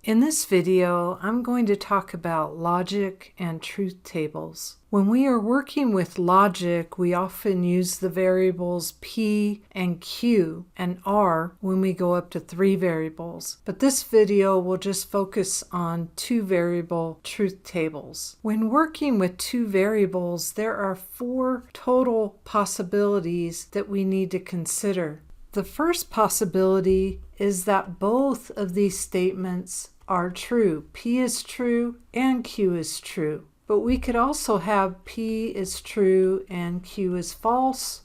In this video, I'm going to talk about logic and truth tables. When we are working with logic, we often use the variables p and q and r when we go up to 3 variables. But this video will just focus on 2 variable truth tables. When working with 2 variables, there are 4 total possibilities that we need to consider. The first possibility is that both of these statements are true. P is true and Q is true. But we could also have P is true and Q is false,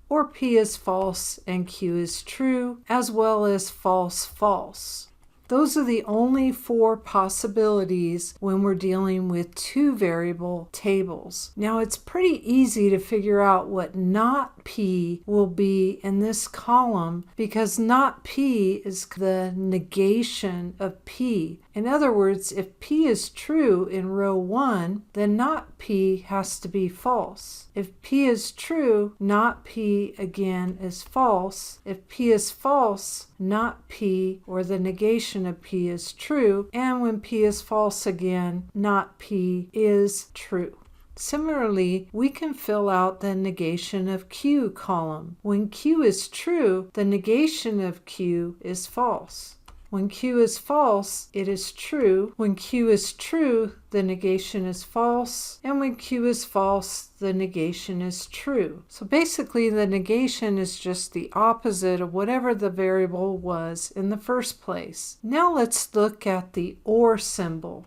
or P is false and Q is true, as well as false, false. Those are the only 4 possibilities when we're dealing with 2 variable tables. Now it's pretty easy to figure out what not P will be in this column because not P is the negation of P. In other words, if P is true in row 1, then not P has to be false. If P is true, not P again is false. If P is false, not P or the negation of P is true. And when P is false again, not P is true. Similarly, we can fill out the negation of Q column. When Q is true, the negation of Q is false. When Q is false, it is true. When Q is true, the negation is false. And when Q is false, the negation is true. So basically, the negation is just the opposite of whatever the variable was in the first place. Now let's look at the OR symbol.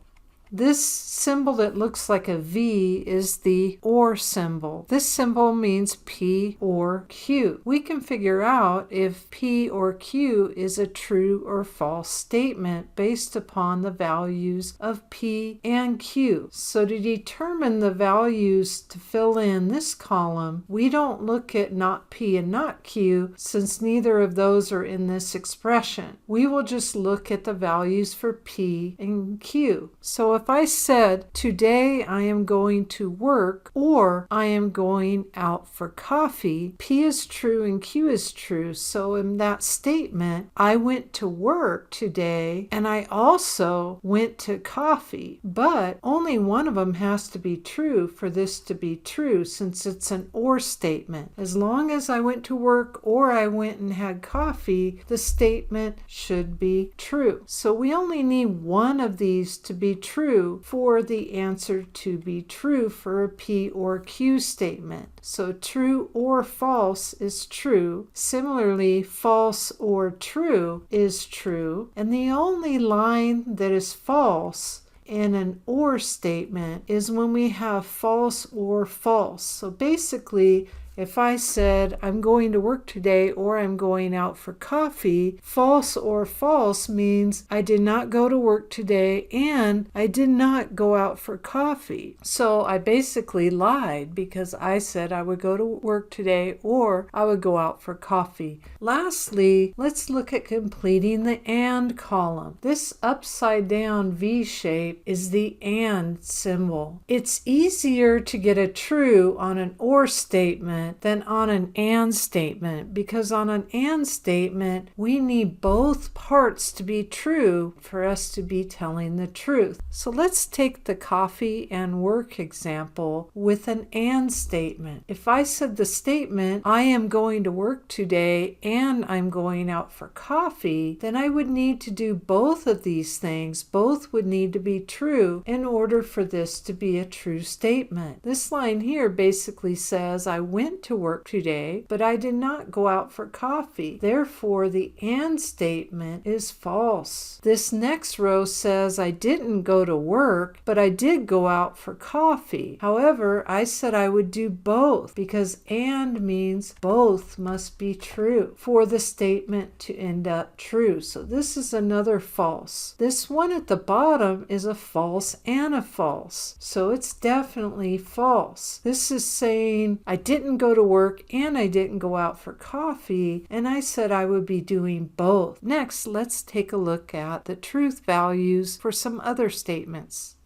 This symbol that looks like a V is the OR symbol. This symbol means P or Q. We can figure out if P or Q is a true or false statement based upon the values of P and Q. So to determine the values to fill in this column, we don't look at not P and not Q since neither of those are in this expression. We will just look at the values for P and Q. So if I said, today I am going to work or I am going out for coffee, P is true and Q is true. So in that statement, I went to work today and I also went to coffee. But only one of them has to be true for this to be true since it's an OR statement. As long as I went to work or I went and had coffee, the statement should be true. So we only need one of these to be true for the answer to be true for a P or Q statement. So true or false is true. Similarly, false or true is true. And the only line that is false in an OR statement is when we have false or false. So basically, if I said, I'm going to work today or I'm going out for coffee, false or false means I did not go to work today and I did not go out for coffee. So I basically lied because I said I would go to work today or I would go out for coffee. Lastly, let's look at completing the AND column. This upside down V shape is the AND symbol. It's easier to get a true on an OR statement than on an AND statement because on an AND statement we need both parts to be true for us to be telling the truth. So let's take the coffee and work example with an AND statement. If I said the statement, I am going to work today and I'm going out for coffee, then I would need to do both of these things. Both would need to be true in order for this to be a true statement. This line here basically says I went to work today, but I did not go out for coffee. Therefore, the AND statement is false. This next row says I didn't go to work, but I did go out for coffee. However, I said I would do both because AND means both must be true for the statement to end up true. So this is another false. This one at the bottom is a false and a false. So it's definitely false. This is saying I didn't go to work and I didn't go out for coffee, and I said I would be doing both. Next, let's take a look at the truth values for some other statements.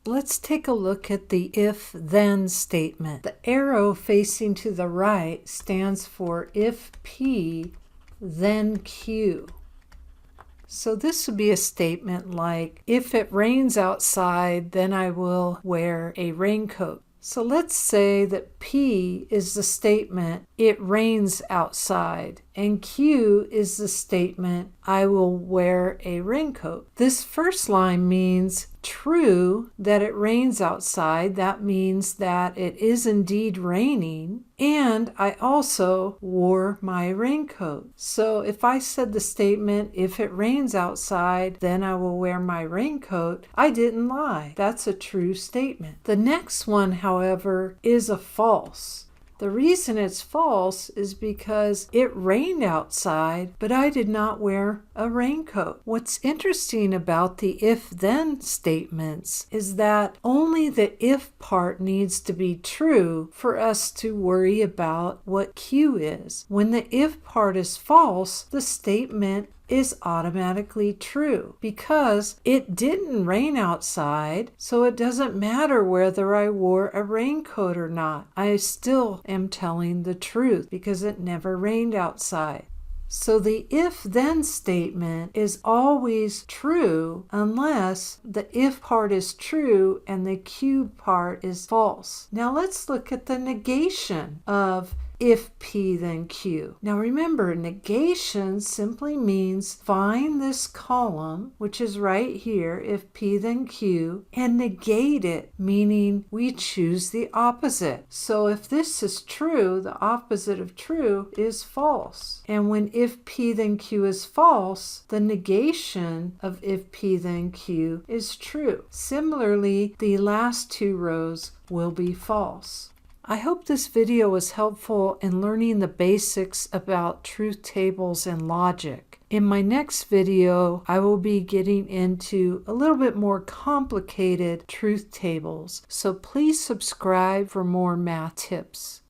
Let's take a look at the if-then statement. The arrow facing to the right stands for if P, then Q. So this would be a statement like, if it rains outside, then I will wear a raincoat. So let's say that P is the statement, it rains outside, and Q is the statement, I will wear a raincoat. This first line means true that it rains outside. That means that it is indeed raining, and I also wore my raincoat. So if I said the statement, if it rains outside, then I will wear my raincoat, I didn't lie. That's a true statement. The next one, however, is a false. The reason it's false is because it rained outside, but I did not wear a raincoat. What's interesting about the if-then statements is that only the if part needs to be true for us to worry about what Q is. When the if part is false, the statement is automatically true because it didn't rain outside, so it doesn't matter whether I wore a raincoat or not. I still am telling the truth because it never rained outside. So the if-then statement is always true unless the if part is true and the Q part is false. Now let's look at the negation of if P then Q. Now remember, negation simply means find this column, which is right here, if P then Q, and negate it, meaning we choose the opposite. So if this is true, the opposite of true is false. And when if P then Q is false, the negation of if P then Q is true. Similarly, the last two rows will be false. I hope this video was helpful in learning the basics about truth tables and logic. In my next video, I will be getting into a little bit more complicated truth tables, so please subscribe for more math tips.